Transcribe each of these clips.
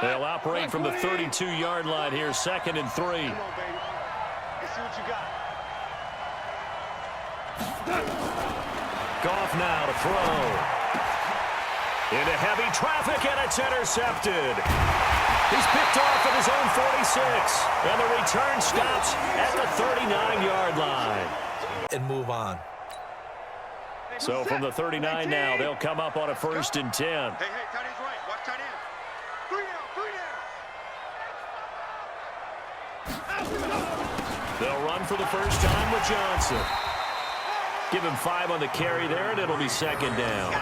They'll operate from the 32-yard line here, 2nd and 3. Come on, baby. Let's see what you got. Goff now to throw. Into heavy traffic, and it's intercepted. He's picked off at his own 46, and the return stops at the 39-yard line. And move on. So from the 39 now, they'll come up on a 1st and 10. Hey, tight end's right. Watch tight end. 3 down. They'll run for the first time with Johnson. Give him 5 on the carry there, and it'll be 2nd down.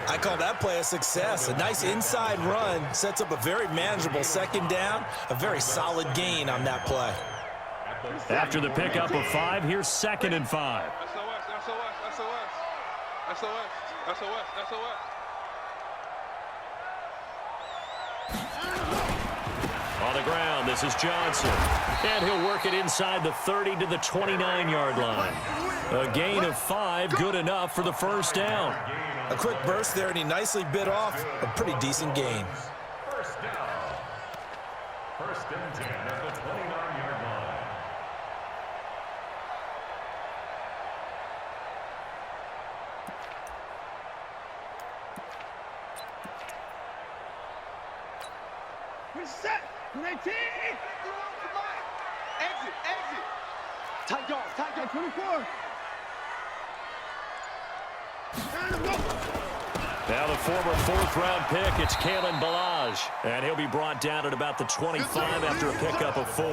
I call that play a success. A nice inside run sets up a very manageable 2nd down. A very solid gain on that play. After the pickup of 5, here's 2nd and 5. SOS. On the ground, this is Johnson. And he'll work it inside the 30 to the 29-yard line. A gain of 5, good enough for the 1st down. A quick burst there, and he nicely bit off a pretty decent gain. 1st down. 1st and 10 at the 29-yard line. Reset. 19. Exit. Tight dog. 24. Now the former 4th-round pick, it's Kalen Ballage. And he'll be brought down at about the 25 after a pickup of 4.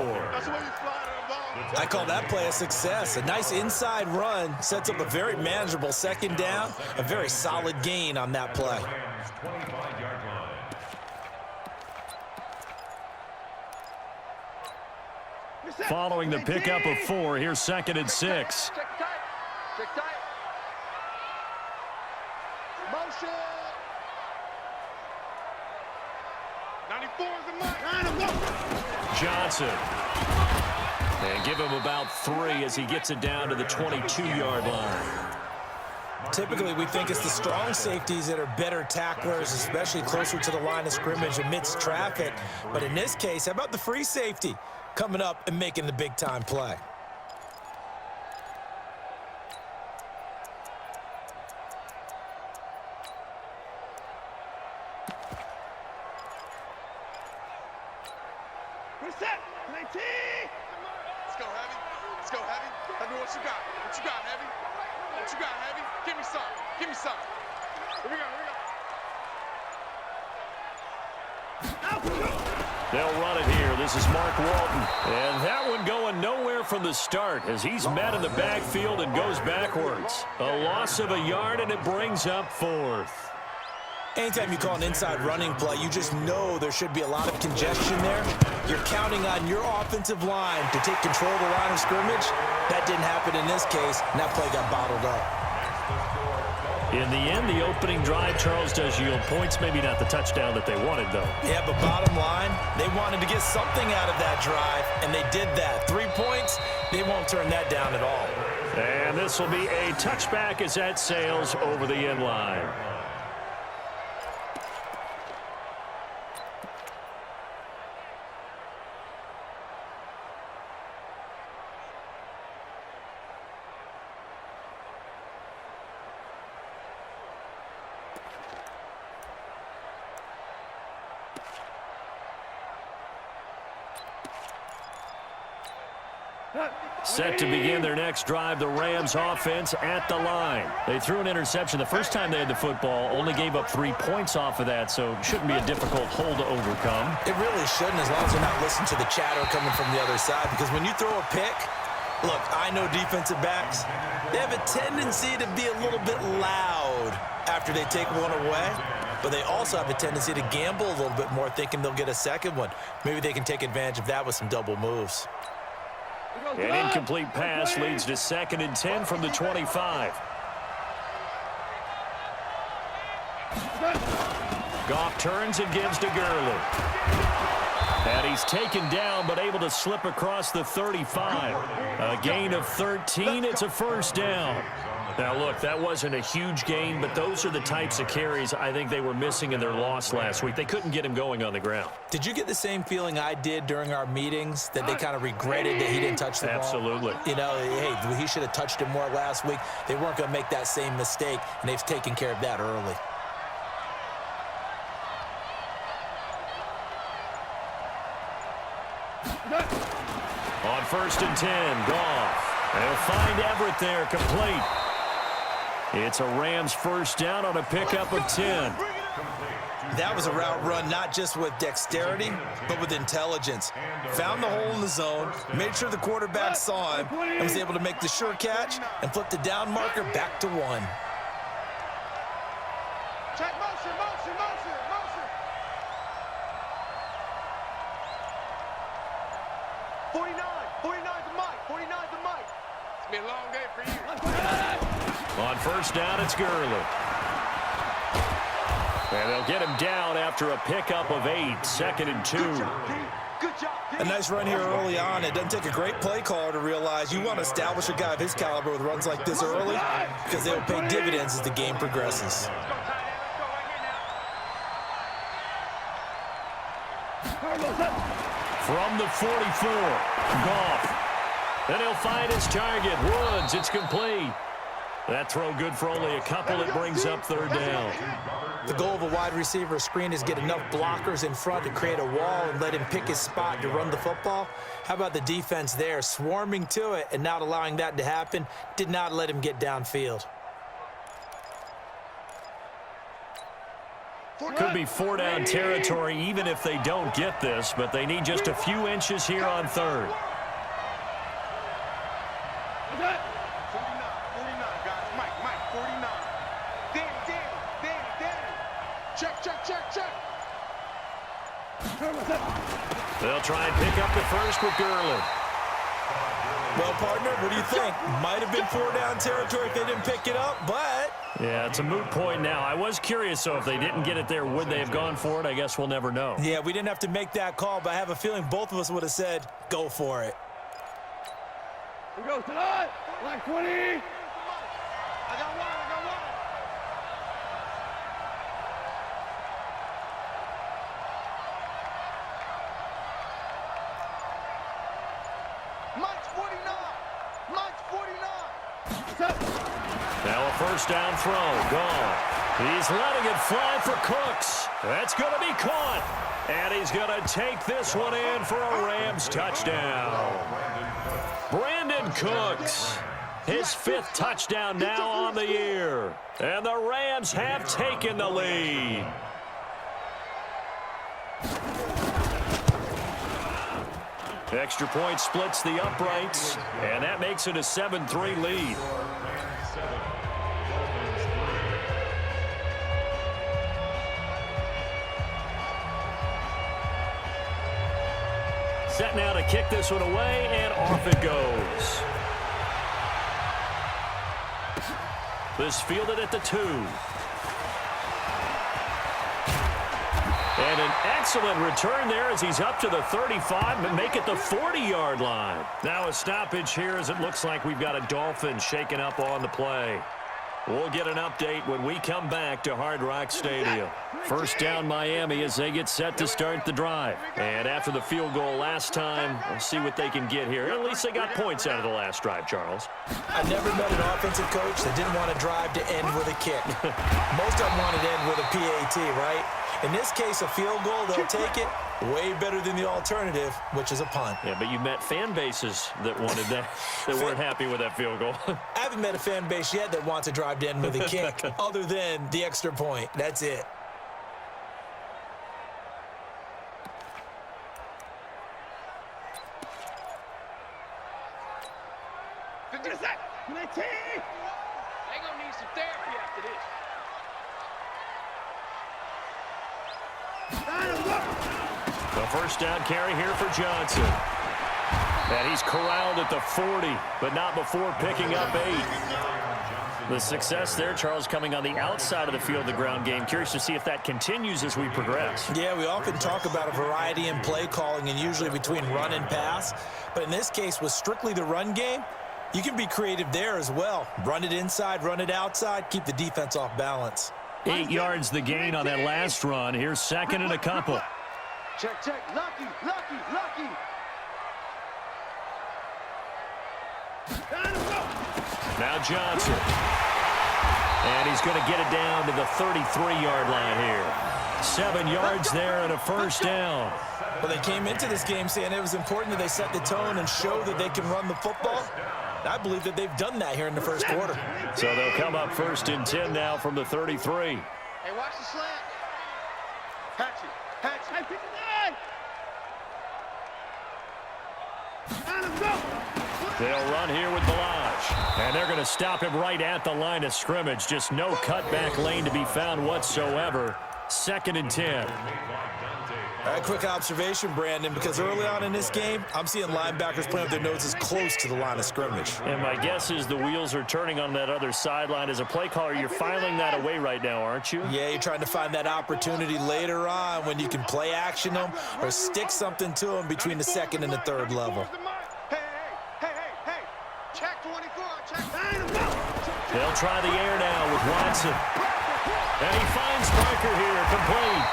I call that play a success. A nice inside run sets up a very manageable 2nd down. A very solid gain on that play. 25-yard line. Following the pickup of 4, here's 2nd and 6. Check tight. Motion. 94 is the mark. Johnson. And give him about 3 as he gets it down to the 22-yard line. Typically, we think it's the strong safeties that are better tacklers, especially closer to the line of scrimmage amidst traffic. But in this case, how about the free safety coming up and making the big-time play? Reset. 19. Let's go, Heavy. Heavy, what you got? Heavy? What you got, Heavy? Give me some. Here we go. They'll run it here. This is Mark Walton. And that one going nowhere from the start as he's met in the backfield and goes backwards. A loss of a yard, and it brings up 4th. Anytime you call an inside running play, you just know there should be a lot of congestion there. You're counting on your offensive line to take control of the line of scrimmage. That didn't happen in this case, and that play got bottled up. In the end, the opening drive, Charles, does yield points. Maybe not the touchdown that they wanted, though. Yeah, but bottom line, they wanted to get something out of that drive, and they did that. 3 points, they won't turn that down at all. And this will be a touchback as that sails over the end line. Set to begin their next drive, the Rams offense at the line. They threw an interception the first time they had the football, only gave up 3 points off of that, so shouldn't be a difficult hole to overcome. It really shouldn't, as long as you're not listening to the chatter coming from the other side, because when you throw a pick, look, I know defensive backs, they have a tendency to be a little bit loud after they take one away, but they also have a tendency to gamble a little bit more, thinking they'll get a second one. Maybe they can take advantage of that with some double moves. An incomplete pass leads to 2nd and 10 from the 25. Goff turns and gives to Gurley. And he's taken down but able to slip across the 35. A gain of 13. It's a 1st down. Now, look, that wasn't a huge gain, but those are the types of carries I think they were missing in their loss last week. They couldn't get him going on the ground. Did you get the same feeling I did during our meetings, that they kind of regretted that he didn't touch the ball? Absolutely. You know, hey, he should have touched it more last week. They weren't going to make that same mistake, and they've taken care of that early. On 1st and 10, Goff. They'll find Everett there, complete. It's a Rams first down on a pickup of 10. That was a route run not just with dexterity, but with intelligence. Found the hole in the zone, made sure the quarterback saw him, and was able to make the sure catch and flip the down marker back to 1. Check motion, motion, motion, motion. 49 to Mike, 49 to Mike. It's been a long day for you. On 1st down, it's Gurley. And they'll get him down after a pickup of 8, 2nd and 2. Good job. A nice run here early on. It doesn't take a great play caller to realize you want to establish a guy of his caliber with runs like this early, because they will pay dividends as the game progresses. From the 44, Goff. Then he'll find his target, Woods. It's complete. That throw good for only a couple. It brings up 3rd down. The goal of a wide receiver screen is get enough blockers in front to create a wall and let him pick his spot to run the football. How about the defense there, swarming to it and not allowing that to happen? Did not let him get downfield. Could be 4-down territory even if they don't get this, but they need just a few inches here on 3rd. 49, guys. Mike, 49. Danny. Check. They'll try and pick up the first with Gurley. Well, partner, what do you think? Might have been 4-down territory if they didn't pick it up, but... Yeah, it's a moot point now. I was curious, so if they didn't get it there, would they have gone for it? I guess we'll never know. Yeah, we didn't have to make that call, but I have a feeling both of us would have said, go for it. Here goes tonight. Line 20. I got one. Mike's 49. Now a 1st down throw. Gone. He's letting it fly for Cooks. That's going to be caught. And he's going to take this one in for a Rams touchdown. Brandon Cooks, his 5th touchdown now on the year. And the Rams have taken the lead. Extra point splits the uprights, and that makes it a 7-3 lead. Set now to kick this one away, and off it goes. This fielded at the 2. And an excellent return there as he's up to the 35 and make it the 40-yard line. Now a stoppage here as it looks like we've got a Dolphins shaking up on the play. We'll get an update when we come back to Hard Rock Stadium. 1st down Miami as they get set to start the drive. And after the field goal last time, we'll see what they can get here. At least they got points out of the last drive, Charles. I never met an offensive coach that didn't want to drive to end with a kick. Most of them wanted to end with a PAT, right? In this case, a field goal, they'll take it. Way better than the alternative, which is a punt. Yeah, but you met fan bases that wanted that, that weren't happy with that field goal. I haven't met a fan base yet that wants to drive to end with a kick, other than the extra point. That's it. They're gonna need some therapy after this. The 1st down carry here for Johnson. And he's corralled at the 40, but not before picking up 8. The success there, Charles, coming on the outside of the field, the ground game. Curious to see if that continues as we progress. Yeah, we often talk about a variety in play calling and usually between run and pass. But in this case, with strictly the run game, You can be creative there as well. Run it inside, run it outside, keep the defense off balance. 8 yards the gain on that last run. Here's second and a couple. Check, check. Lucky, lucky, lucky. Now Johnson. And he's going to get it down to the 33-yard line here. 7 yards there and a first down. Well, they came into this game saying it was important that they set the tone and show that they can run the football. I believe that they've done that here in the first quarter. So they'll come up first and 10 now from the 33. Hey, watch the slant. Hatch it. Hatch it. Hey, pick it up. They'll run here with Balaj. And they're going to stop him right at the line of scrimmage. Just no cutback lane to be found whatsoever. Second and 10. A quick observation, Brandon, because early on in this game, I'm seeing linebackers playing with their noses close to the line of scrimmage. And my guess is the wheels are turning on that other sideline. As a play caller, you're filing that away right now, aren't you? Yeah, you're trying to find that opportunity later on when you can play action them or stick something to them between the second and the third level. Hey. Check 24. Check. They'll try the air now with Watson. And he finds Parker here, complete.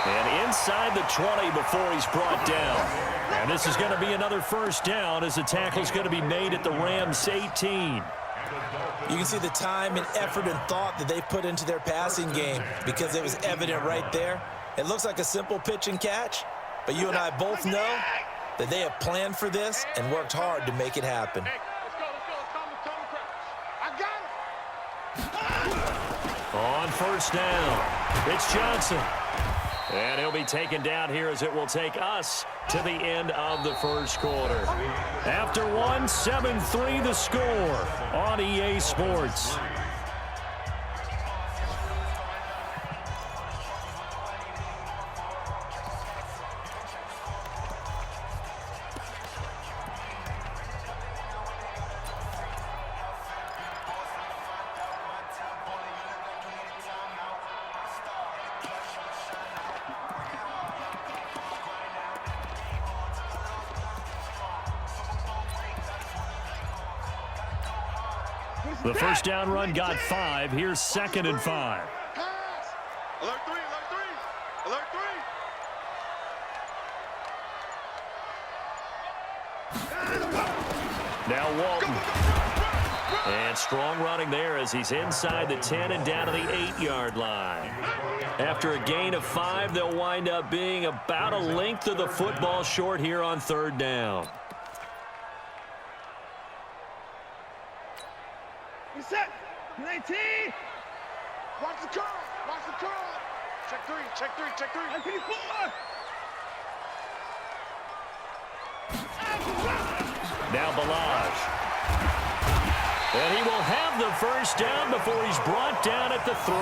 And inside the 20 before he's brought down. And this is going to be another first down as the tackle's going to be made at the Rams' 18. You can see the time and effort and thought that they put into their passing game because it was evident right there. It looks like a simple pitch and catch, but you and I both know that they have planned for this and worked hard to make it happen. Hey, let's go. I got it. On first down, it's Johnson. And he'll be taken down here as it will take us to the end of the first quarter. After one, 7-3 the score on EA Sports. The first down run got 5. Here's second and 5. Pass. Alert 3. Alert 3. Now Walton. And strong running there as he's inside the 10 and down to the 8-yard line. After a gain of 5, they'll wind up being about a length of the football short here on third down. Set. 19. Watch the curl. Check 3. Now Balaj. And he will have the first down before he's brought down at the 3.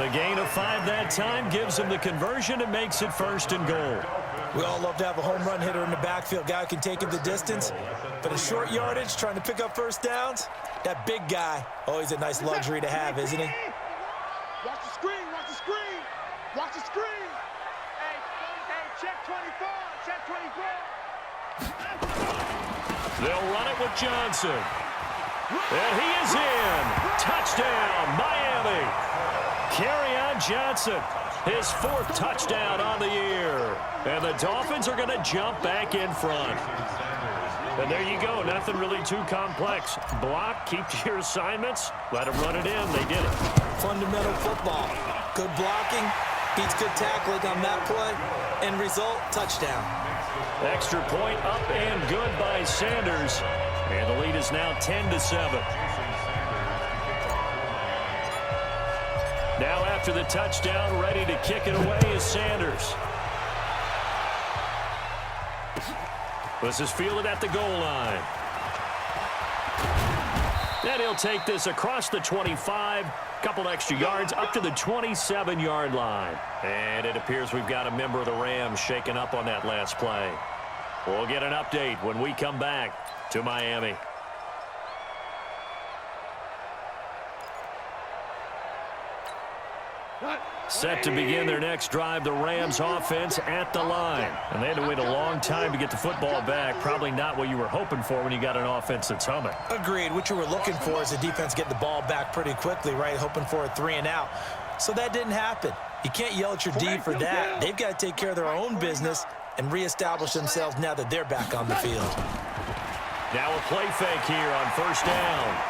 The gain of 5 that time gives him the conversion and makes it first and goal. We all love to have a home run hitter in the backfield. Guy who can take it the distance. But in short yardage, trying to pick up first downs, that big guy, always a nice luxury to have, isn't he? Watch the screen. Hey, check 24. They'll run it with Johnson. And he is in. Touchdown, Miami. Kerryon Johnson, his 4th touchdown on the year. And the Dolphins are going to jump back in front. And there you go. Nothing really too complex. Block, keep to your assignments, let them run it in. They did it. Fundamental football. Good blocking, beats good tackling on that play. End result, touchdown. Extra point up and good by Sanders. And the lead is now 10-7. Now after the touchdown, ready to kick it away is Sanders. This is fielded at the goal line. And he'll take this across the 25, couple extra yards up to the 27-yard line. And it appears we've got a member of the Rams shaken up on that last play. We'll get an update when we come back to Miami. Set to begin their next drive, the Rams offense at the line. And they had to wait a long time to get the football back. Probably not what you were hoping for when you got an offense that's humming. Agreed. What you were looking for is the defense getting the ball back pretty quickly, right? Hoping for a 3-and-out. So that didn't happen. You can't yell at your D for that. They've got to take care of their own business and reestablish themselves now that they're back on the field. Now a play fake here on first down.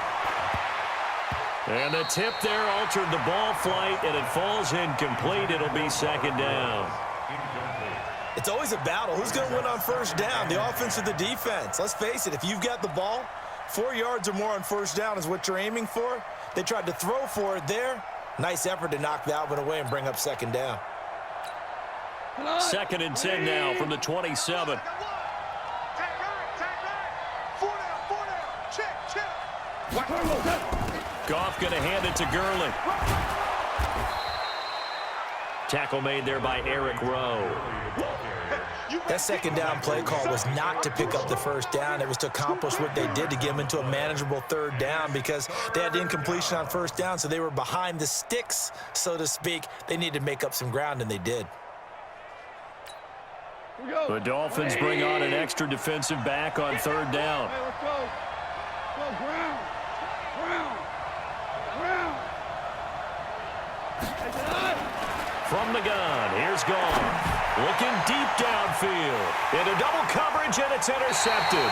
And the tip there altered the ball flight, and it falls incomplete. It'll be second down. It's always a battle. Who's going to win on first down, the offense or the defense? Let's face it, if you've got the ball, 4 yards or more on first down is what you're aiming for. They tried to throw for it there. Nice effort to knock that one away and bring up second down. Second and 10 now from the 27. Goff going to hand it to Gurley. Tackle made there by Eric Rowe. That second down play call was not to pick up the first down. It was to accomplish what they did to get them into a manageable third down because they had incompletion on first down, so they were behind the sticks, so to speak. They needed to make up some ground, and they did. The Dolphins bring on an extra defensive back on third down. Hey, let's go. Go, ground. From the gun, here's Goff. Looking deep downfield. Into double coverage, and it's intercepted.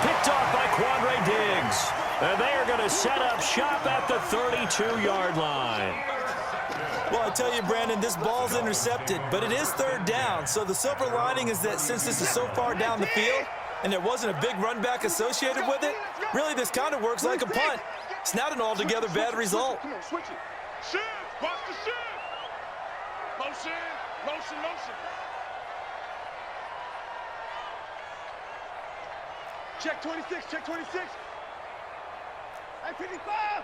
Picked off by Quandre Diggs. And they are going to set up shop at the 32-yard line. Well, I tell you, Brandon, this ball's intercepted, but it is third down. So the silver lining is that since this is so far down the field and there wasn't a big run back associated with it, really this kind of works like a punt. It's not an altogether bad result. Come on, switch it. Shift. Watch the shift. Motion. Check 26. Check 26. Hey, 55.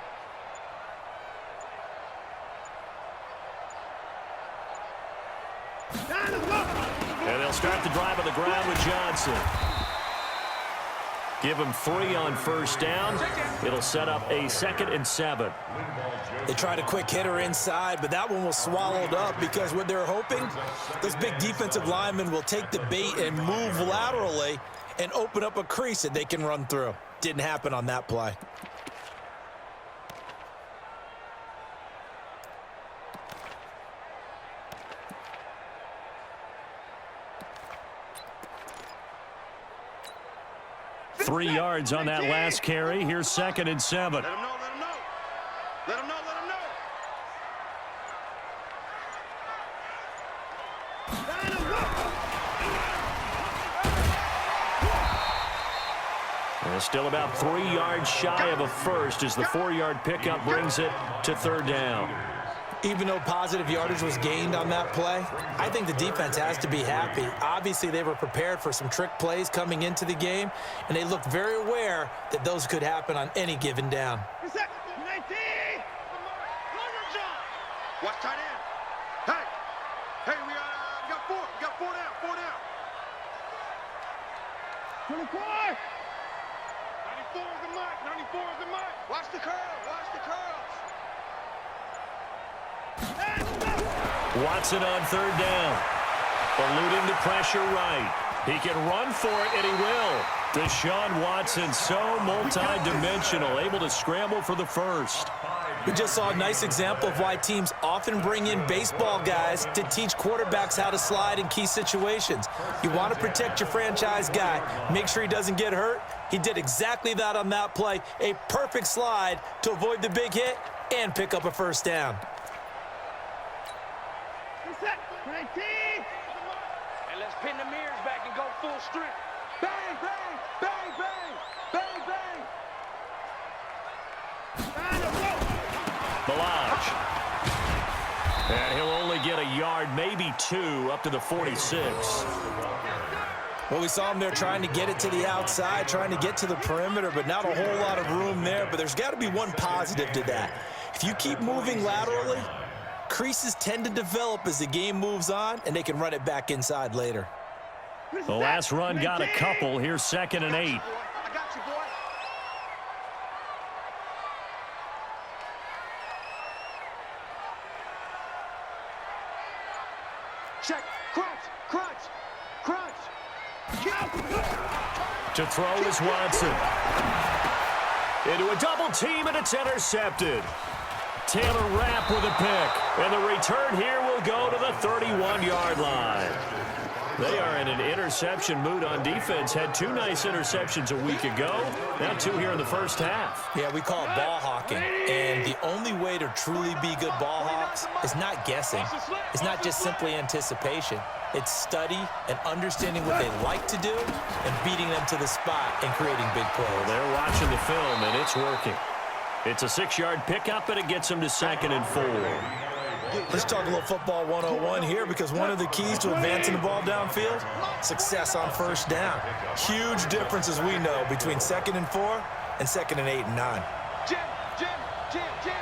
And they'll start the drive on the ground with Johnson. Give him 3 on first down. It'll set up a 2nd and 7. They tried a quick hitter inside, but that one was swallowed up because what they're hoping, those big defensive linemen will take the bait and move laterally and open up a crease that they can run through. Didn't happen on that play. Three yards on that last carry. Here's 2nd and 7. Let him know. Let him know. And still about 3 yards shy of a first as the 4-yard pickup brings it to third down. Even though positive yardage was gained on that play, I think the defense has to be happy. Obviously, they were prepared for some trick plays coming into the game, and they looked very aware that those could happen on any given down. Watch tight end. Hey, we got 4. We got 4 down. 24. 94 is the mark. Watch the curls. Watson on third down. Eluding the pressure right. He can run for it, and he will. Deshaun Watson, so multi-dimensional, able to scramble for the first. We just saw a nice example of why teams often bring in baseball guys to teach quarterbacks how to slide in key situations. You want to protect your franchise guy. Make sure he doesn't get hurt. He did exactly that on that play. A perfect slide to avoid the big hit and pick up a first down. And let's pin the mirrors back and go full strength. Bang, bang, bang, bang, bang, bang. Balaj. And he'll only get a yard, maybe 2, up to the 46. Well, we saw him there trying to get it to the outside, trying to get to the perimeter, but not a whole lot of room there. But there's got to be one positive to that. If you keep moving laterally, creases tend to develop as the game moves on, and they can run it back inside later. The last run got a couple. Here's 2nd and 8. I got you, boy. Check. Crunch. Crunch. Crunch. To throw is Watson. Into a double team, and it's intercepted. Taylor Rapp with a pick. And the return here will go to the 31-yard line. They are in an interception mood on defense. Had 2 nice interceptions a week ago. Now 2 here in the first half. Yeah, we call it ball hawking. And the only way to truly be good ball hawks is not guessing. It's not just simply anticipation. It's study and understanding what they like to do and beating them to the spot and creating big plays. Well, they're watching the film, and it's working. It's a 6-yard pickup, and it gets them to 2nd and 4. Let's talk a little football 101 here, because one of the keys to advancing the ball downfield, success on first down. Huge difference, as we know, between 2nd and 4 and 2nd and 8 and 9. Jim, Jim, Jim, Jim.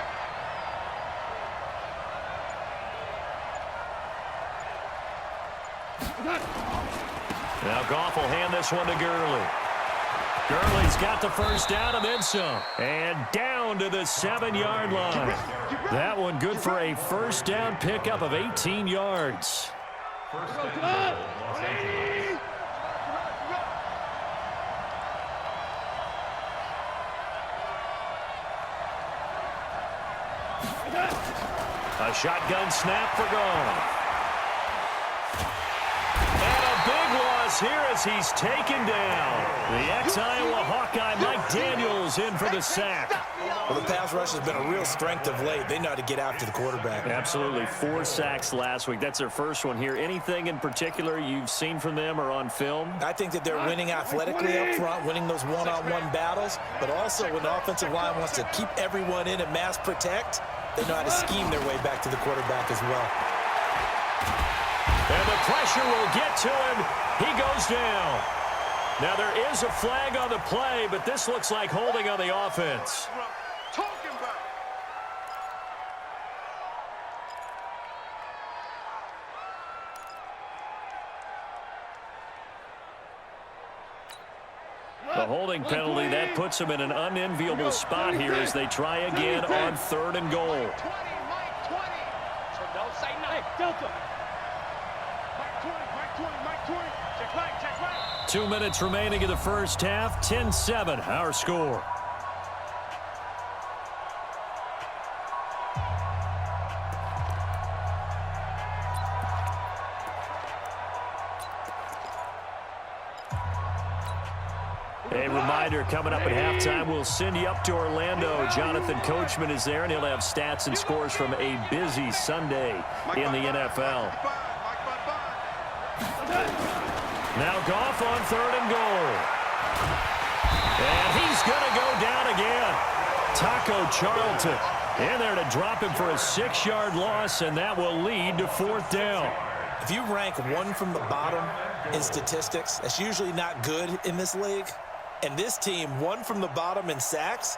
Now Goff will hand this one to Gurley. Gurley's got the first down and then some. And down to the 7-yard line. That one good for a first down pickup of 18 yards. A shotgun snap for Goff. Here as he's taken down. The ex-Iowa Hawkeye Mike Daniels in for the sack. Well, the pass rush has been a real strength of late. They know how to get after the quarterback. Absolutely. 4 sacks last week. That's their first one here. Anything in particular you've seen from them or on film? I think that they're winning athletically up front, winning those one-on-one battles, but also when the offensive line wants to keep everyone in and mass protect, they know how to scheme their way back to the quarterback as well. And the pressure will get to him. He goes down. Now, there is a flag on the play, but this looks like holding on the offense. Talking about. The holding penalty, that puts them in an unenviable spot here as they try again on 3rd and goal. 20, Mike 20. So don't say nothing. Hey, Delta. Mike 20, Mike 20, Mike 20. Check right, check right. 2 minutes remaining in the first half. 10-7, our score. A reminder, coming up at halftime, we'll send you up to Orlando. Jonathan Coachman is there, and he'll have stats and scores from a busy Sunday in the NFL. Now Goff on 3rd and goal. And he's going to go down again. Taco Charlton in there to drop him for a 6-yard loss, and that will lead to 4th down. If you rank one from the bottom in statistics, that's usually not good in this league. And this team, one from the bottom in sacks,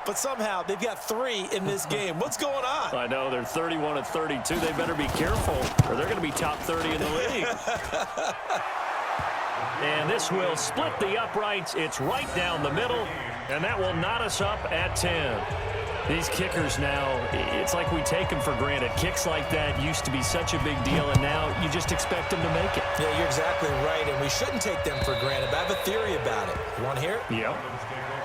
but somehow they've got 3 in this game. What's going on? I know, they're 31 of 32. They better be careful, or they're going to be top 30 in the league. And this will split the uprights. It's right down the middle, and that will knot us up at 10. These kickers now, it's like we take them for granted. Kicks like that used to be such a big deal, and now you just expect them to make it. Yeah, you're exactly right, and we shouldn't take them for granted. But I have a theory about it. You want to hear it? Yep.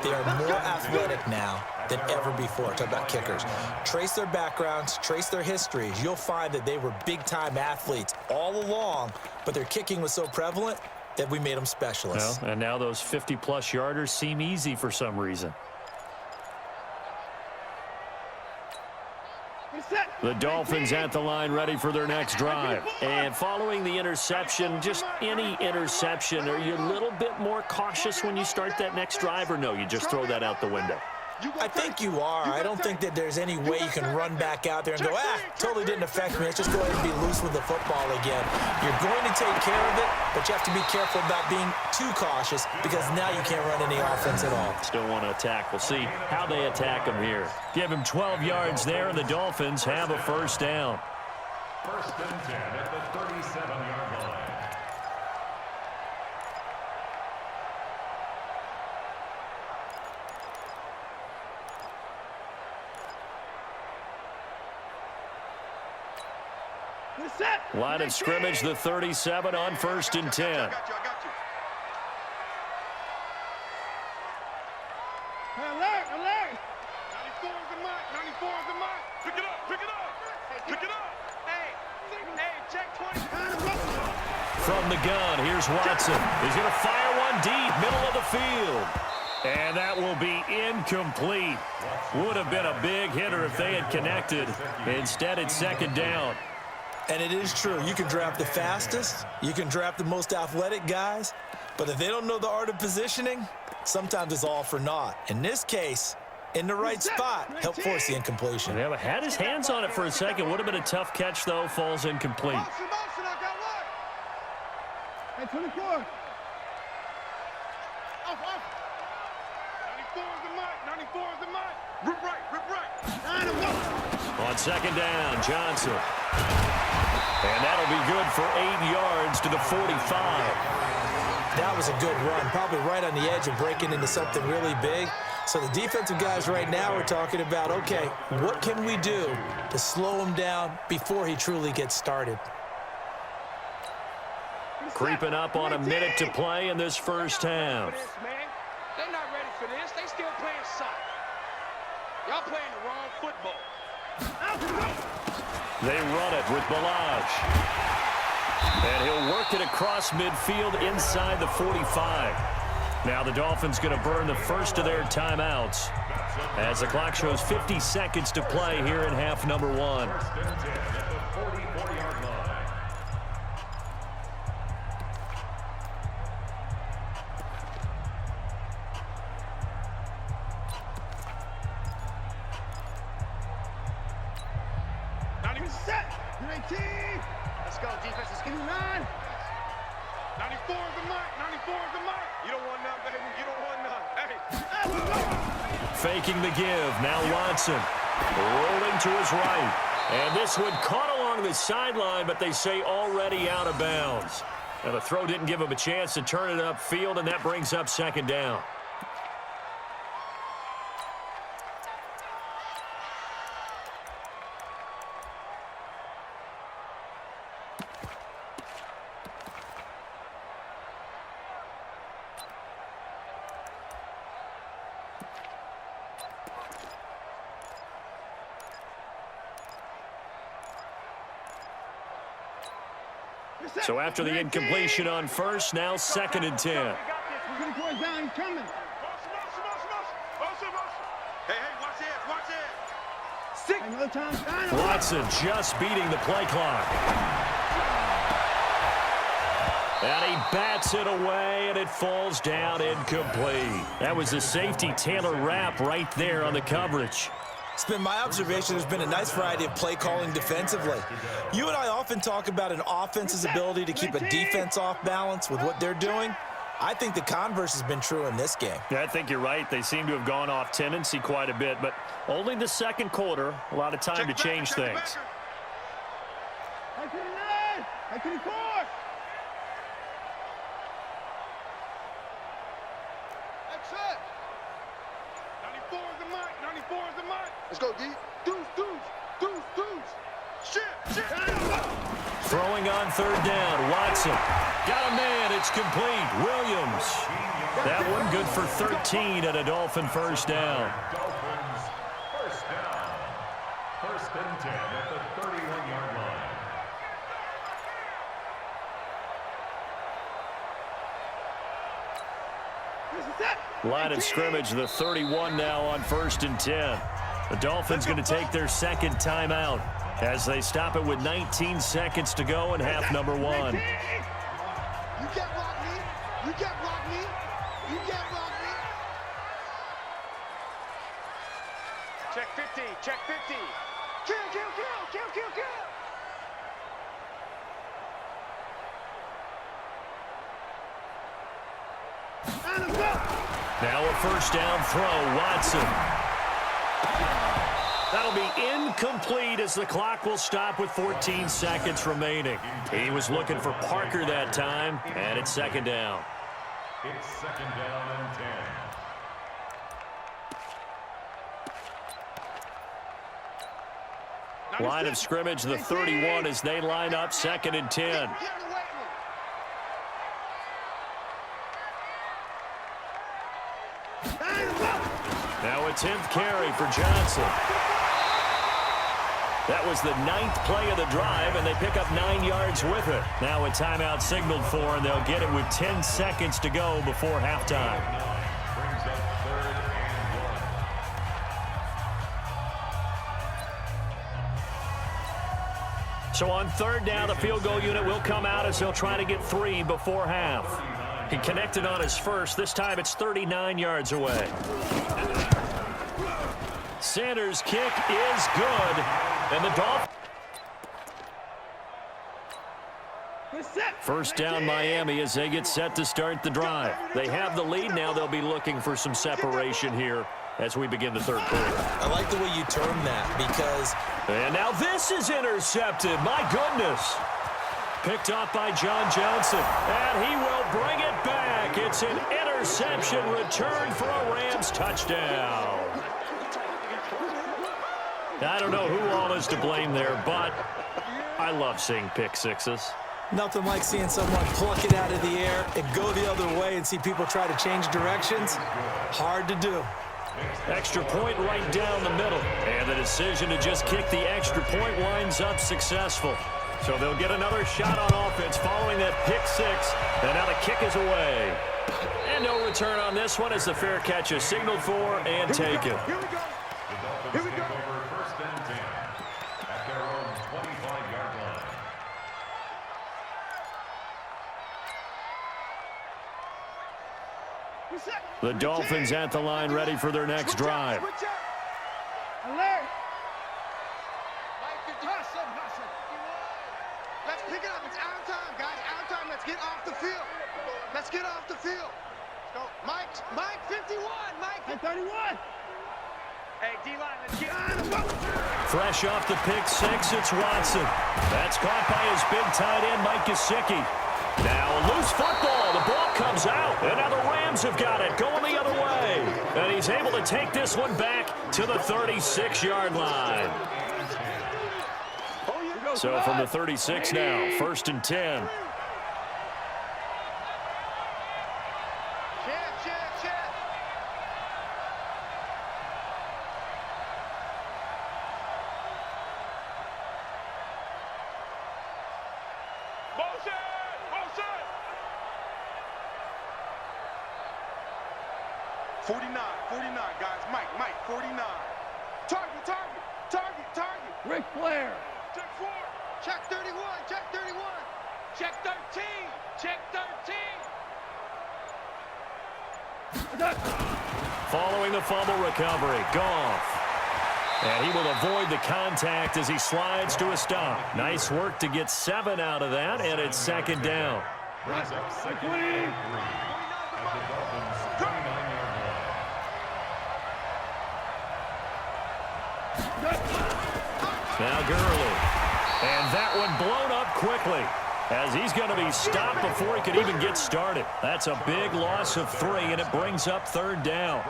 They are more athletic now than ever before. Talk about kickers. Trace their backgrounds, trace their histories. You'll find that they were big-time athletes all along, but their kicking was so prevalent that we made them specialists. Well, and now those 50-plus yarders seem easy for some reason. The Dolphins at the line ready for their next drive. And following the interception, just any interception, are you a little bit more cautious when you start that next drive, or no, you just throw that out the window? I think you are. I don't think that there's any way you can run back out there and go, totally didn't affect me. Let's just go ahead and be loose with the football again. You're going to take care of it, but you have to be careful about being too cautious because now you can't run any offense at all. Still want to attack. We'll see how they attack him here. Give him 12 yards there, and the Dolphins have a first down. 1st and 10 at the 37-yard line. Good set. Line of scrimmage, the 37 on 1st and 10. I got you. Hey, alert, alert. 94 is the mark. 94 is the mark. Pick it up. Pick it up. Hey, check 20. From the gun, here's Watson. He's going to fire one deep, middle of the field. And that will be incomplete. Would have been a big hitter if they had connected. Instead, it's 2nd down. And it is true. You can draft the fastest. You can draft the most athletic guys. But if they don't know the art of positioning, sometimes it's all for naught. In this case, in the right spot, help force the incompletion. Yeah, had his hands on it for a second. Would have been a tough catch, though. Falls incomplete. Motion, I got one. Hey, 24. Off. 94 is the mark. 94 is the mark. Rip right. 9 of 1. On 2nd down, Johnson. And that'll be good for 8 yards to the 45. That was a good run, probably right on the edge of breaking into something really big. So the defensive guys right now are talking about, okay, what can we do to slow him down before he truly gets started? Creeping up on a minute to play in this first half. They're not ready for this. They still playing soccer. Y'all playing the wrong football. They run it with Balaj. And he'll work it across midfield inside the 45. Now the Dolphins going to burn the first of their timeouts as the clock shows 50 seconds to play here in half number 1. 1st and 10 at the 44-yard line. Not even Set. 19. Let's go, defense. Let's get 9. 94 is the mark. 94 is the mark. You don't want none, baby. You don't want none. Hey. Faking the give. Now Watson rolling to his right. And this one caught along the sideline, but they say already out of bounds. Now the throw didn't give him a chance to turn it upfield, and that brings up 2nd down. So after the incompletion on first, now 2nd and 10. 24 down. He's coming. Hey, watch it. Another time. 9 of 1. Watson just beating the play clock. And he bats it away, and it falls down incomplete. That was a safety Taylor Rapp right there on the coverage. It's been my observation there's been a nice variety of play calling defensively. You and I often talk about an offense's ability to keep a defense off balance with what they're doing. I think the converse has been true in this game. Yeah, I think you're right. They seem to have gone off tendency quite a bit, but only the 2nd quarter, a lot of time to change things. Hey, 29. Hey, 24. That's it. 94 is the mark. 94 is the mark. Let's go, D. Deuce. Shit. Throwing on 3rd down, Watson. Got a man, it's complete. Williams. That one good for 13 and a Dolphin first down. Dolphins, first down. 1st and 10 at the 31-yard line. Line of scrimmage, the 31 now on 1st and 10. The Dolphins going to take their 2nd timeout as they stop it with 19 seconds to go in half number 1. You can't rock me. You can't rock me. You can't rock me. Check 50. Check 50. Kill. Now a first down throw, Watson. That'll be incomplete as the clock will stop with 14 seconds remaining. He was looking for Parker that time, and it's 2nd down. It's 2nd down and 10. Line of scrimmage, the 31 as they line up 2nd and 10. Now a 10th carry for Johnson. That was the 9th play of the drive, and they pick up 9 yards with it. Now a timeout signaled for, and they'll get it with 10 seconds to go before halftime. Brings up 3rd and 1. So on 3rd down, the field goal unit will come out as he'll try to get 3 before half. He connected on his first. This time it's 39 yards away. Sanders' kick is good. And the Dolphins. First down Miami as they get set to start the drive. They have the lead now. They'll be looking for some separation here as we begin the 3rd quarter. I like the way you term that because... And now this is intercepted. My goodness. Picked off by John Johnson. And he will bring it back. It's an interception return for a Rams touchdown. I don't know who all is to blame there, but I love seeing pick sixes. Nothing like seeing someone pluck it out of the air and go the other way and see people try to change directions. Hard to do. Extra point right down the middle. And the decision to just kick the extra point winds up successful. So they'll get another shot on offense following that pick six. And now the kick is away. And no return on this one as the fair catch is signaled for and taken. The Dolphins take over 1st and 10 at their own 25-yard line. The Dolphins at the line ready for their next drive. Alert! Let's pick it up. It's out of time, guys. Out of time. Let's get off the field. Let's get off the field. Let's go. Mike 51. Mike 31. Hey, D-line, let's get Fresh off the pick six, it's Watson. That's caught by his big tight end, Mike Gesicki. Now a loose football. The ball comes out. And now the Rams have got it going the other way. And he's able to take this one back to the 36-yard line. So from the 36 now, 1st and 10. Check. Motion! 49, guys. Mike, 49. Target. Ric Flair. Check 4. Check 31. Check 13. Check 13. Following the fumble recovery, Goff. And he will avoid the contact as he slides to a stop. Nice work to get 7 out of that, and it's 2nd down. Brings up 2nd and 3 at the Dolphins' 29-yard line. Now Gurley. And that one blown up quickly as he's going to be stopped before he could even get started. That's a big loss of 3, and it brings up 3rd down.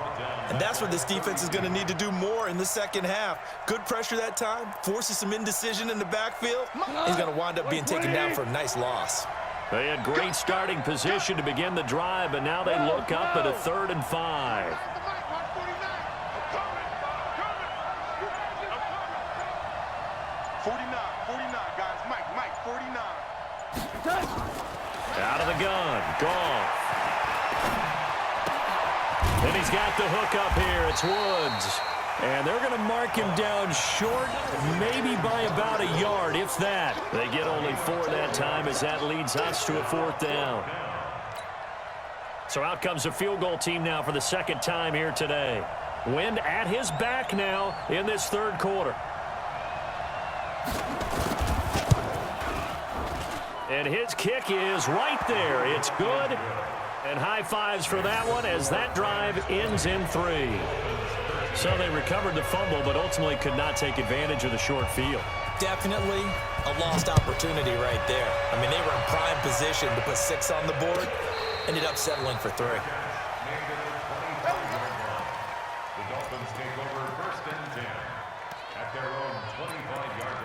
And that's what this defense is going to need to do more in the second half. Good pressure that time, forces some indecision in the backfield. He's going to wind up being taken down for a nice loss. They had great starting position to begin the drive, but now they look up at a 3rd and 5. 49, guys. Mike, 49. Out of the gun, Goff. And he's got the hook up here. It's Woods. And they're going to mark him down short, maybe by about a yard, if that. They get only 4 that time as that leads us to a 4th down. So out comes the field goal team now for the 2nd time here today. Wind at his back now in this 3rd quarter. And his kick is right there. It's good. And high fives for that one as that drive ends in 3. So they recovered the fumble, but ultimately could not take advantage of the short field. Definitely a lost opportunity right there. I mean, they were in prime position to put 6 on the board. Ended up settling for 3. The Dolphins take over 1st and 10 at their own 25-yard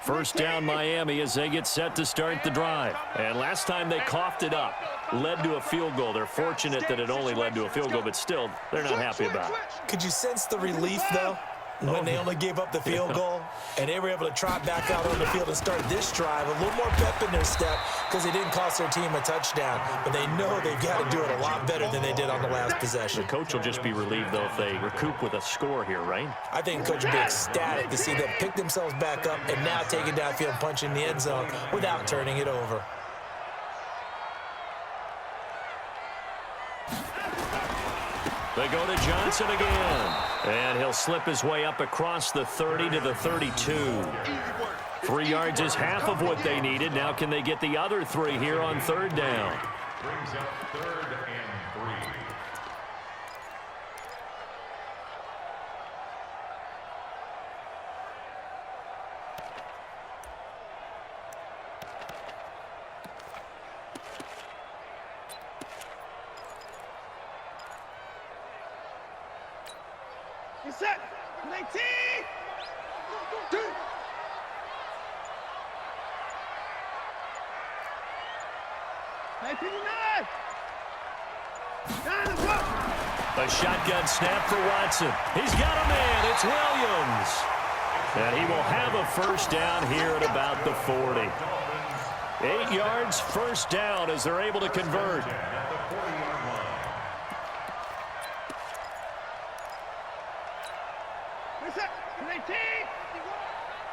First down Miami as they get set to start the drive. And last time they coughed it up, led to a field goal. They're fortunate that it only led to a field goal, but still, they're not happy about it. Could you sense the relief, though, when they only gave up the field goal and they were able to trot back out on the field and start this drive? A little more pep in their step because they didn't cost their team a touchdown, but they know they've got to do it a lot better than they did on the last possession. The coach will just be relieved, though, if they recoup with a score here, right? I think coach will be ecstatic to see them pick themselves back up and now take it downfield, punching the end zone without turning it over. They go to Johnson again. And he'll slip his way up across the 30 to the 32. 3 yards is half of what they needed. Now can they get the other 3 here on third down? Brings up 3rd and 3. Get set. 19. 2. A shotgun snap for Watson. He's got a man. It's Williams. And he will have a first down here at about the 40. 8 yards, first down as they're able to convert.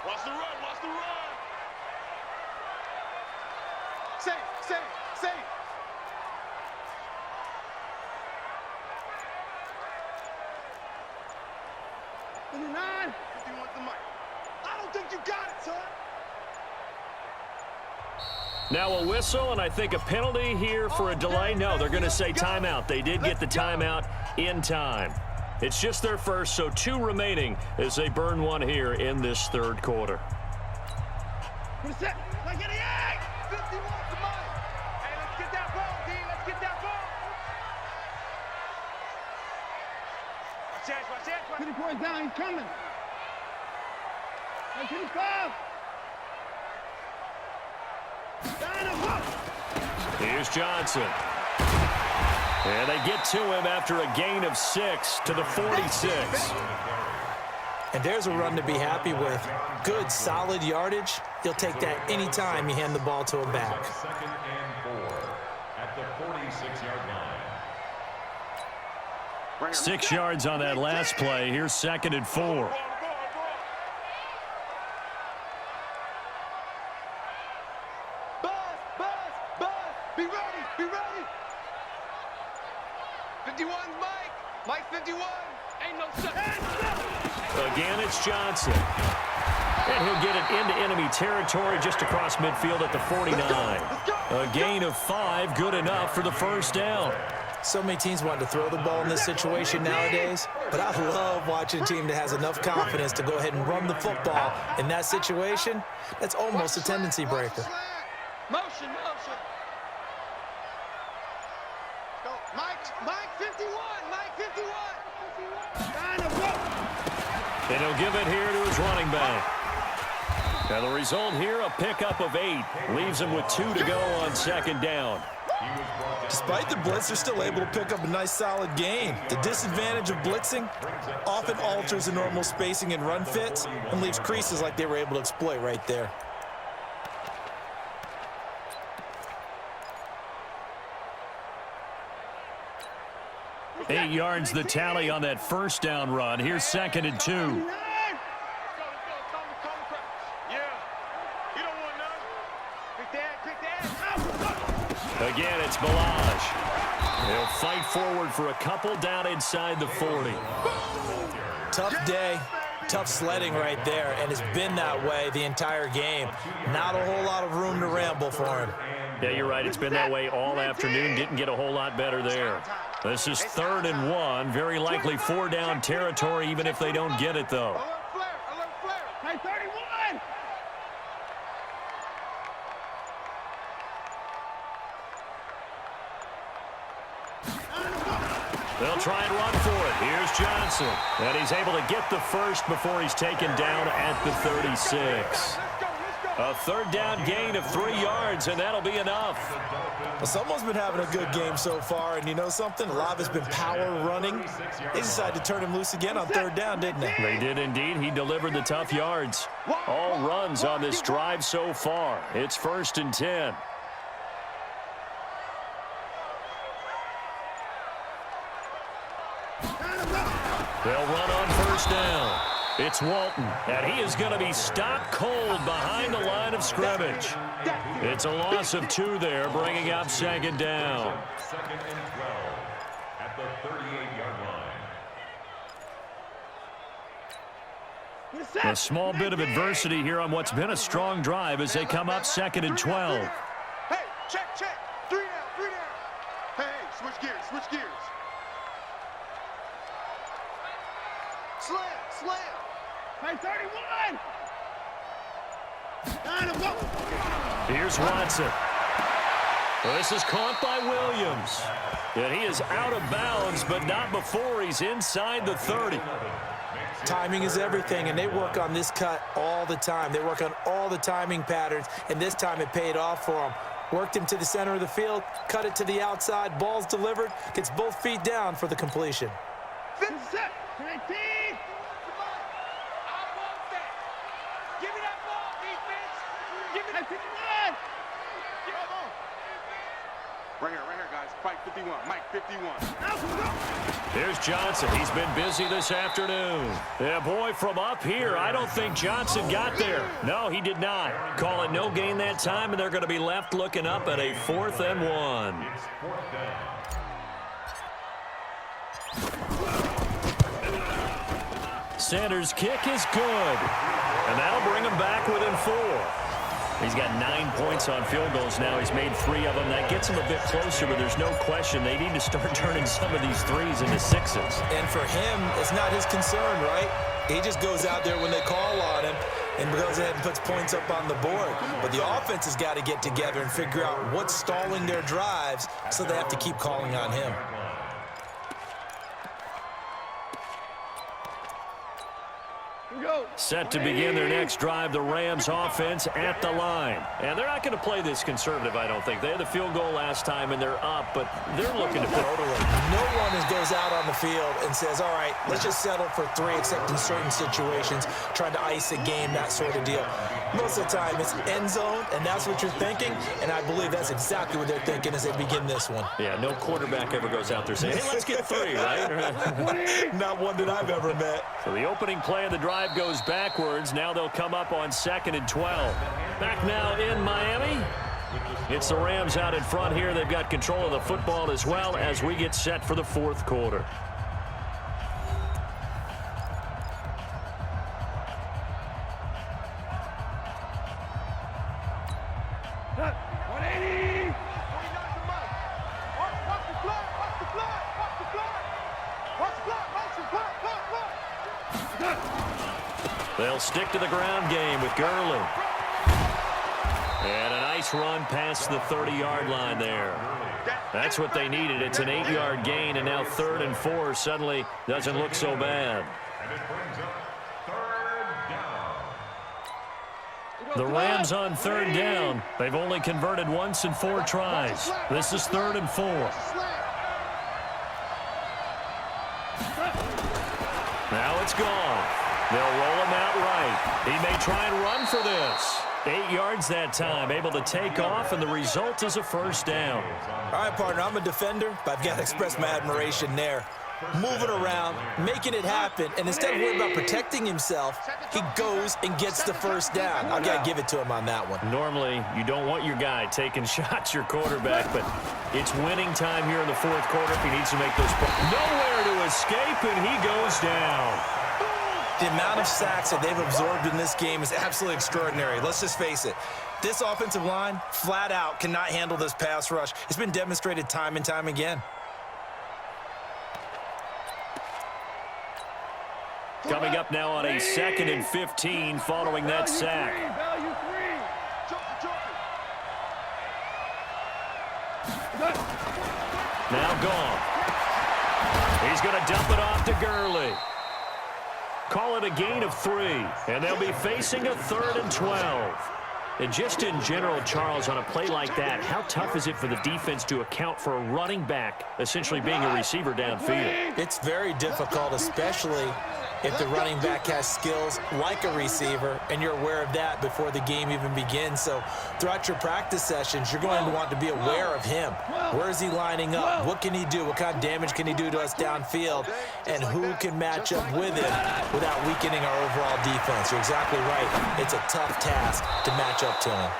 Watch the run, watch the run. Safe. 59. 51 the mic. I don't think you got it, son. Now a whistle, and I think a penalty here for a delay. No, they're going to say timeout. They did get the timeout in time. It's just their first, so 2 remaining as they burn 1 here in this third quarter. Let's get the egg. 51 the mic. Hey, let's get that ball, D. Let's get that ball. Watch out. 50 points down. He's coming. 55. Here's Johnson. And they get to him after a gain of 6 to the 46. And there's a run to be happy with. Good, solid yardage. You'll take that anytime you hand the ball to a back. 2nd and 4 at the 46-yard line. 6 yards on that last play. Here's 2nd and 4. Buzz. Be ready. 51 Mike. Mike 51. Ain't no shot. Again, it's Johnson. And he'll get it into enemy territory just across midfield at the 49. A gain of 5, good enough for the first down. So many teams want to throw the ball in this situation nowadays, but I love watching a team that has enough confidence to go ahead and run the football in that situation. That's almost a tendency breaker. Motion. Go. Mike 51. And he'll give it here to his running back. And the result here, a pickup of 8. Leaves him with 2 to go on 2nd down. Despite the blitz, they're still able to pick up a nice, solid gain. The disadvantage of blitzing often alters the normal spacing and run fits and leaves creases like they were able to exploit right there. Eight yards the tally on that first down run. Here's 2nd and 2. Yeah. You don't want none. Quick that. Again, it's Balaj. He'll fight forward for a couple down inside the 40. Tough day, tough sledding right there, and it's been that way the entire game. Not a whole lot of room to ramble for him. Yeah, you're right. It's been that way all afternoon. Didn't get a whole lot better there. This is 3rd and 1. Very likely 4 down territory, even if they don't get it, though. Alert flare. Hey, 31. They'll try and run for it. Here's Johnson. And he's able to get the first before he's taken down at the 36. A third down gain of 3 yards, and that'll be enough. Well, someone's been having a good game so far, and you know something? A lot of it's been power running. They decided to turn him loose again on third down, didn't they? They did indeed. He delivered the tough yards. All runs on this drive so far. It's 1st and 10. They'll run on 1st down. It's Walton, and he is going to be stopped cold behind the line of scrimmage. It's a loss of 2 there, bringing up 2nd down. 2nd and 12 at the 38-yard line. A small bit of adversity here on what's been a strong drive as they come up 2nd and 12. Hey, check. 3 down. Hey, switch gears. Slam. Hey, 31. Down and go. Here's Watson. This is caught by Williams. And he is out of bounds, but not before he's inside the 30. Timing is everything, and they work on this cut all the time. They work on all the timing patterns, and this time it paid off for them. Worked him to the center of the field, cut it to the outside, ball's delivered, gets both feet down for the completion. Set. 19. Give me that ball, defense. Give me that. 51. Right here, guys. Fight 51. Mike, 51. Here's Johnson. He's been busy this afternoon. Yeah, boy, from up here, I don't think Johnson got there. No, he did not. Call it no gain that time, and they're going to be left looking up at a 4th and 1. It's 4th down. Sanders' kick is good. And that'll bring him back within 4. He's got 9 points on field goals now. He's made 3 of them. That gets him a bit closer, but there's no question they need to start turning some of these 3s into 6s. And for him, it's not his concern, right? He just goes out there when they call on him and goes ahead and puts points up on the board. But the offense has got to get together and figure out what's stalling their drives, so they have to keep calling on him. Set to begin their next drive, the Rams offense at the line. And they're not going to play this conservative, I don't think. They had the field goal last time, and they're up, but they're looking to put... Totally. No one goes out on the field and says, all right, let's just settle for 3, except in certain situations, trying to ice a game, that sort of deal. Most of the time, it's end zone, and that's what you're thinking, and I believe that's exactly what they're thinking as they begin this one. Yeah, no quarterback ever goes out there saying, hey, let's get 3, right? Not one that I've ever met. So the opening play of the drive goes backwards. Now they'll come up on 2nd and 12. Back now in Miami. It's the Rams out in front here. They've got control of the football as well as we get set for the 4th quarter. They'll stick to the ground game with Gurley. And a nice run past the 30-yard line there. That's what they needed. It's an 8-yard gain, and now 3rd and 4 suddenly doesn't look so bad. And it brings up 3rd down. The Rams on 3rd down. They've only converted once in 4 tries. This is 3rd and 4. Now it's gone. They'll roll him out right. He may try and run for this. 8 yards that time, able to take off, and the result is a 1st down. All right, partner, I'm a defender, but I've got to express my admiration there. Moving around, making it happen, and instead of worrying about protecting himself, he goes and gets the 1st down. I've got to give it to him on that one. Normally, you don't want your guy taking shots, your quarterback, but it's winning time here in the 4th quarter if he needs to make those plays. Nowhere to escape, and he goes down. The amount of sacks that they've absorbed in this game is absolutely extraordinary. Let's just face it. This offensive line, flat out, cannot handle this pass rush. It's been demonstrated time and time again. Coming up now on a 2nd and 15 following that sack. Now gone. He's going to dump it off to Gurley. Call it a gain of 3, and they'll be facing a 3rd and 12. And just in general, Charles, on a play like that, how tough is it for the defense to account for a running back essentially being a receiver downfield? It's very difficult, especially if the running back has skills like a receiver, and you're aware of that before the game even begins. So throughout your practice sessions, you're going to want to be aware of him. Where is he lining up? What can he do? What kind of damage can he do to us downfield? And who can match up with him without weakening our overall defense? You're exactly right. It's a tough task to match up to him.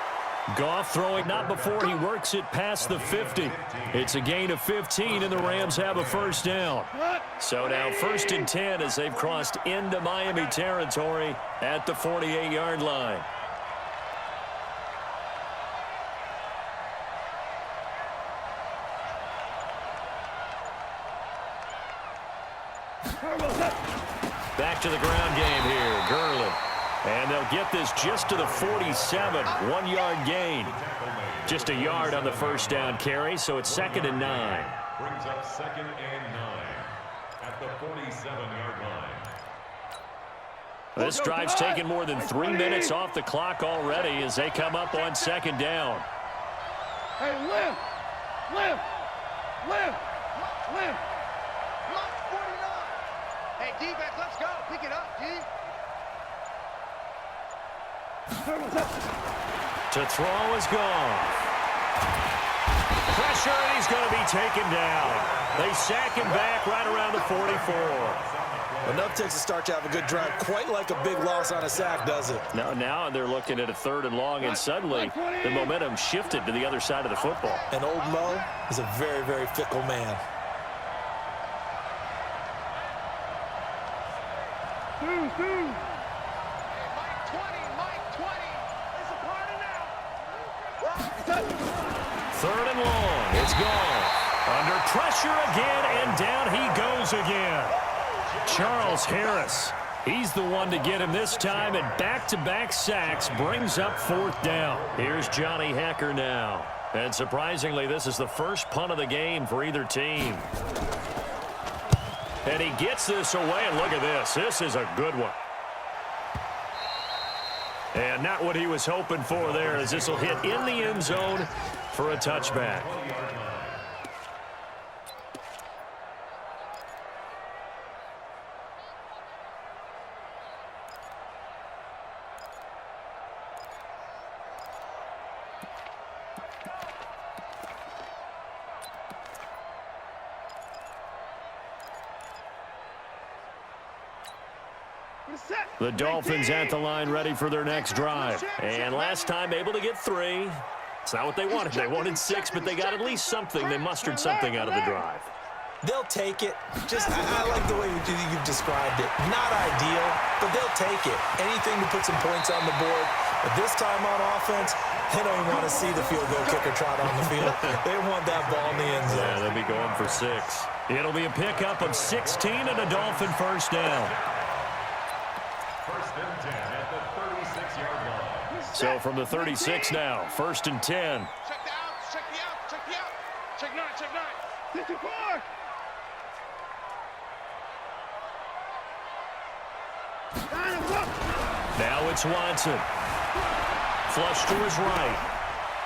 Goff throwing not before he works it past the 50. It's a gain of 15, and the Rams have a first down. So now 1st and 10 as they've crossed into Miami territory at the 48-yard line. Back to the ground game here, Gurley. And they'll get this just to the 47, 1-yard gain. Just a yard on the first down carry, so it's 2nd and 9. Brings up 2nd and 9 at the 47-yard line. This drive's taken more than 3 minutes off the clock already as they come up on 2nd down. Hey, lift! Lift! Lift! Lift! Block 49. Hey, defense, let's go. Pick it up, D. To throw is gone. Pressure, and he's going to be taken down. They sack him back right around the 44. Enough takes a start to have a good drive. Quite like a big loss on a sack, does it? Now they're looking at a 3rd and long, and suddenly the momentum shifted to the other side of the football. And old Mo is a very, very fickle man. Two. Mike 20, Mike 20. It's a party now. 3rd and long. It's gone. Under pressure again, and down he goes again. Charles Harris. He's the one to get him this time, and back-to-back sacks brings up 4th down. Here's Johnny Hecker now. And surprisingly, this is the first punt of the game for either team. And he gets this away, and look at this. This is a good one. And not what he was hoping for there, as this will hit in the end zone for a touchback. The Dolphins at the line ready for their next drive. And last time able to get 3. It's not what they wanted. They wanted 6, but they got at least something. They mustered something out of the drive. They'll take it. I like the way you've described it. Not ideal, but they'll take it. Anything to put some points on the board. But this time on offense, they don't even want to see the field goal kicker trot on the field. They want that ball in the end zone. Yeah, they'll be going for 6. It'll be a pickup of 16 and a Dolphin first down. 1st and 10 at the 36-yard line. So from the 36 now, 1st and 10. Check the out, check the out, check the out. Check 9, check 9. 54! Now it's Watson. Flush to his right.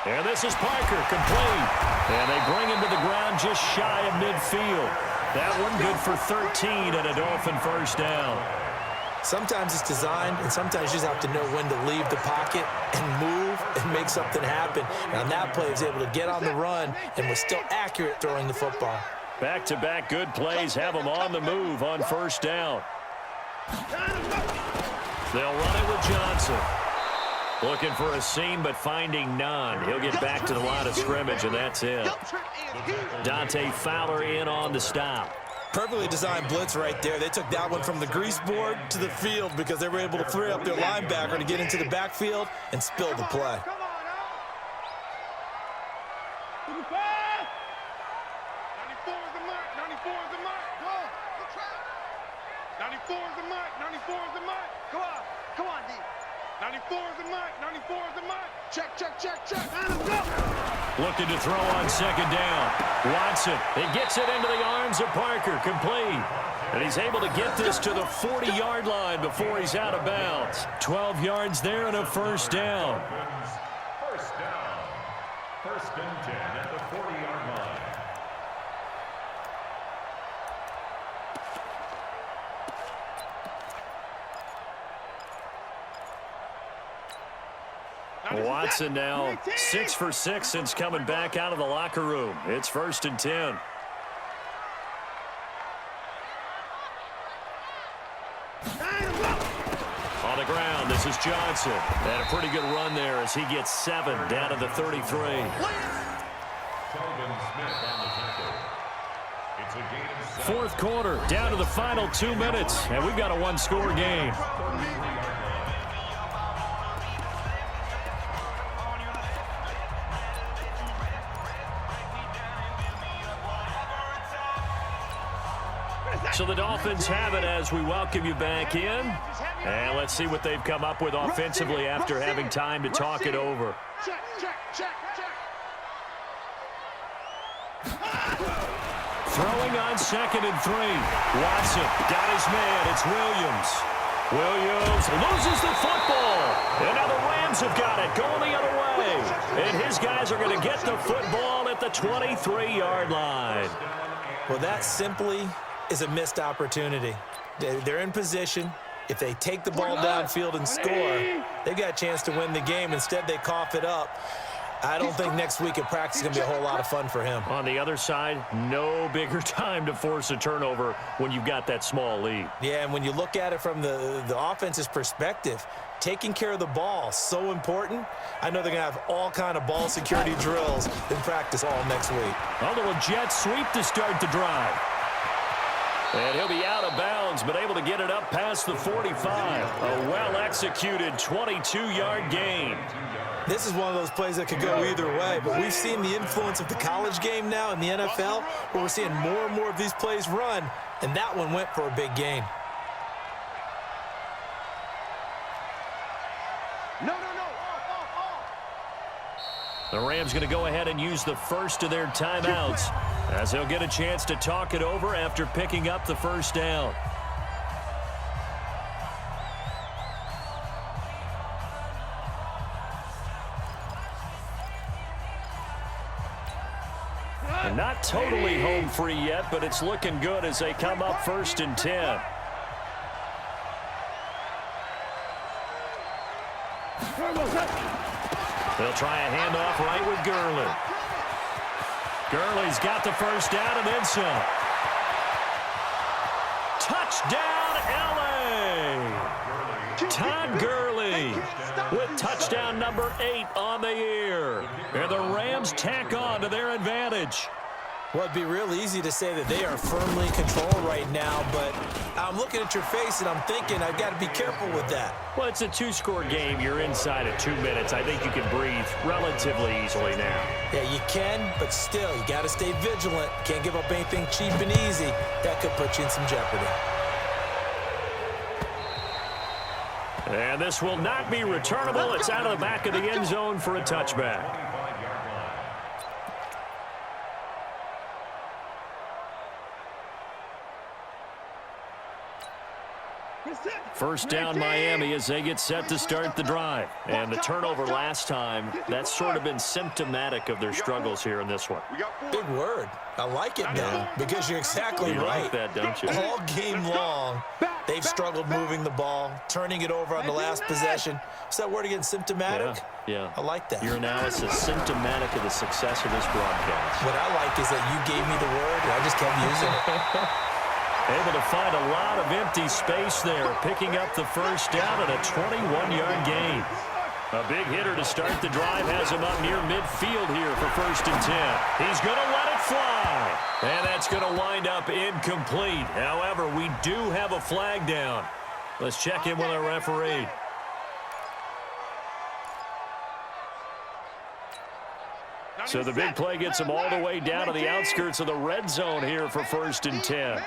And this is Parker, complete. And they bring him to the ground just shy of midfield. That one good for 13 and a Dolphin first down. Sometimes it's designed, and sometimes you just have to know when to leave the pocket and move and make something happen. And on that play, he was able to get on the run and was still accurate throwing the football. Back-to-back good plays have him on the move on first down. They'll run it with Johnson. Looking for a seam, but finding none. He'll get back to the line of scrimmage, and that's it. Dante Fowler in on the stop. Perfectly designed blitz right there. They took that one from the grease board to the field because they were able to free up their linebacker to get into the backfield and spill the play. Come on, Al. 94 is the mark. 94 is the mark. Go. Good try. 94 is the mark. 94 is the mark. Come on. Come on, D. 94 is the mark. 94 is the mark. Check, check, check, check. And let's go. Looking to throw on second down. Watson, he gets it into the arms of Parker, complete. And he's able to get this to the 40-yard line before he's out of bounds. 12 yards there and a first down. First down. First and 10 at the 40-yard line. Watson now 6 for 6 since coming back out of the locker room. It's first and 10. On the ground, this is Johnson. And a pretty good run there as he gets 7 down to the 33. Telvin Smith on the tackle. It's a gain of 7. Fourth quarter, down to the final 2 minutes, and we've got a one-score game. So the Dolphins have it as we welcome you back in. And let's see what they've come up with offensively after having time to talk it over. Check, check, check, check. Throwing on second and 3. Watson got his man. It's Williams. Williams loses the football. And now the Rams have got it, going the other way. And his guys are going to get the football at the 23-yard line. Well, that simply is a missed opportunity. They're in position. If they take the ball downfield and score, they've got a chance to win the game. Instead, they cough it up. I don't think next week at practice is going to be a whole lot of fun for him. On the other side, no bigger time to force a turnover when you've got that small lead. Yeah, and when you look at it from the offense's perspective, taking care of the ball, so important. I know they're going to have all kind of ball security drills in practice all next week. A little jet sweep to start the drive. And he'll be out of bounds, but able to get it up past the 45. A well-executed 22-yard gain. This is one of those plays that could go either way, but we've seen the influence of the college game now in the NFL, where we're seeing more and more of these plays run, and that one went for a big gain. No. The Rams going to go ahead and use the first of their timeouts as they'll get a chance to talk it over after picking up the first down. And not totally home free yet, but it's looking good as they come up first and 10. They'll try a handoff right with Gurley. Gurley's got the first down and then some. Touchdown, L.A. Todd Gurley with touchdown number 8 on the year. And the Rams tack on to their advantage. Well, it'd be real easy to say that they are firmly in control right now, but I'm looking at your face and I'm thinking I've got to be careful with that. Well, it's a 2-score game. You're inside of 2 minutes. I think you can breathe relatively easily now. Yeah, you can, but still, you got to stay vigilant. Can't give up anything cheap and easy. That could put you in some jeopardy. And this will not be returnable. It's out of the back of the end zone for a touchback. First down Miami as they get set to start the drive. And the turnover last time, that's sort of been symptomatic of their struggles here in this one. Big word. I like it now because you're exactly you right. Like that, don't you? All game long, they've struggled moving the ball, turning it over on the last possession. Is that word again, symptomatic? Yeah. I like that. Your analysis symptomatic of the success of this broadcast. What I like is that you gave me the word and I just kept using it. Able to find a lot of empty space there, picking up the first down at a 21-yard gain. A big hitter to start the drive has him up near midfield here for first and 10. He's going to let it fly. And that's going to wind up incomplete. However, we do have a flag down. Let's check in with our referee. So the big play gets him all the way down to the outskirts of the red zone here for first and 10.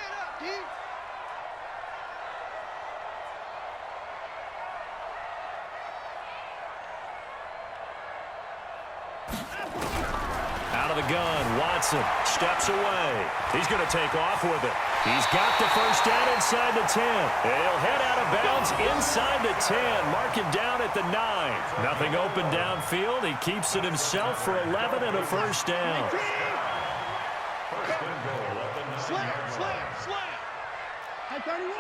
gun, Watson steps away. He's going to take off with it. He's got the first down inside the 10. He'll head out of bounds inside the 10. Mark him down at the 9. Nothing open downfield. He keeps it himself for 11 and a first down. First and goal at the 9-yard line. Slam. Hey, 31.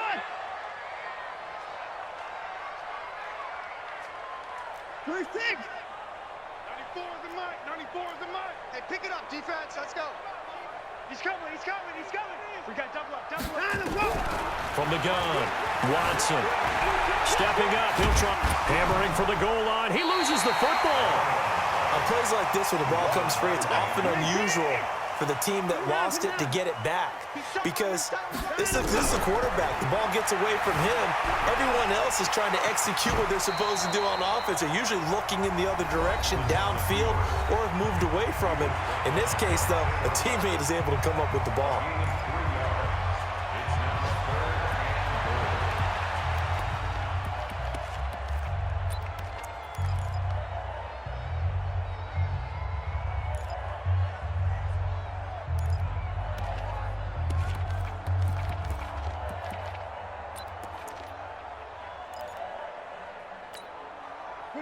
36. 94 is the mic. 94 is the mic. Hey, pick it up, defense. Let's go. He's coming. We got double up. From the gun, Watson stepping up. He'll try hammering for the goal line. He loses the football. On plays like this where the ball comes free, it's often unusual for the team that lost it to get it back, because this is the quarterback. The ball gets away from him. Everyone else is trying to execute what they're supposed to do on offense. They're usually looking in the other direction, downfield, or have moved away from it. In this case, though, a teammate is able to come up with the ball.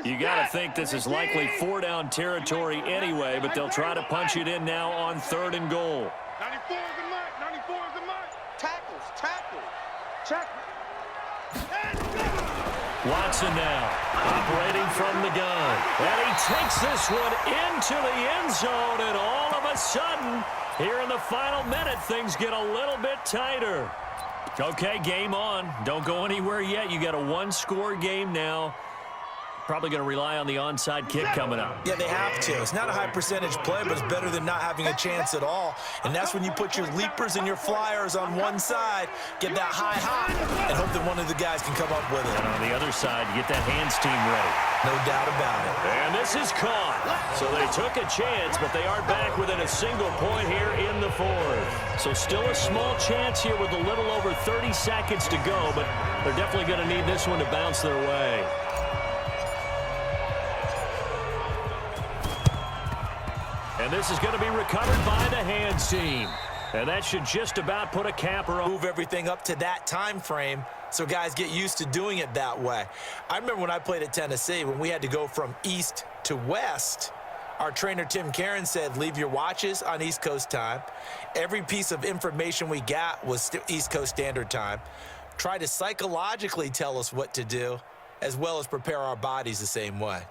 You got to think this is likely 4-down territory anyway, but they'll try to punch it in now on 3rd and goal. 94 is the mic. Tackles. Check. Watson now operating from the gun. And he takes this one into the end zone, and all of a sudden, here in the final minute, things get a little bit tighter. Okay, game on. Don't go anywhere yet. You got a one-score game now. Probably going to rely on the onside kick coming up. Yeah, they have to. It's not a high percentage play, but it's better than not having a chance at all. And that's when you put your leapers and your flyers on one side, get that high hop, and hope that one of the guys can come up with it. And on the other side, get that hands team ready. No doubt about it. And this is caught. So they took a chance, but they are back within a single point here in the 4th. So still a small chance here with a little over 30 seconds to go, but they're definitely going to need this one to bounce their way. And this is going to be recovered by the hands team. And that should just about put a capper on. Move everything up to that time frame so guys get used to doing it that way. I remember when I played at Tennessee, when we had to go from east to west, our trainer Tim Karen said, leave your watches on East Coast time. Every piece of information we got was East Coast Standard Time. Try to psychologically tell us what to do, as well as prepare our bodies the same way.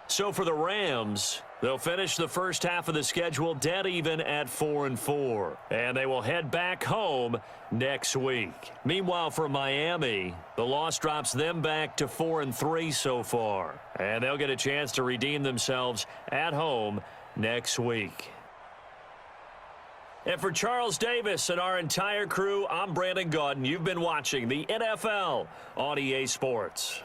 So for the Rams, they'll finish the first half of the schedule dead even at 4-4. And they will head back home next week. Meanwhile, for Miami, the loss drops them back to 4-3 so far. And they'll get a chance to redeem themselves at home next week. And for Charles Davis and our entire crew, I'm Brandon Gaudin. You've been watching the NFL on EA Sports.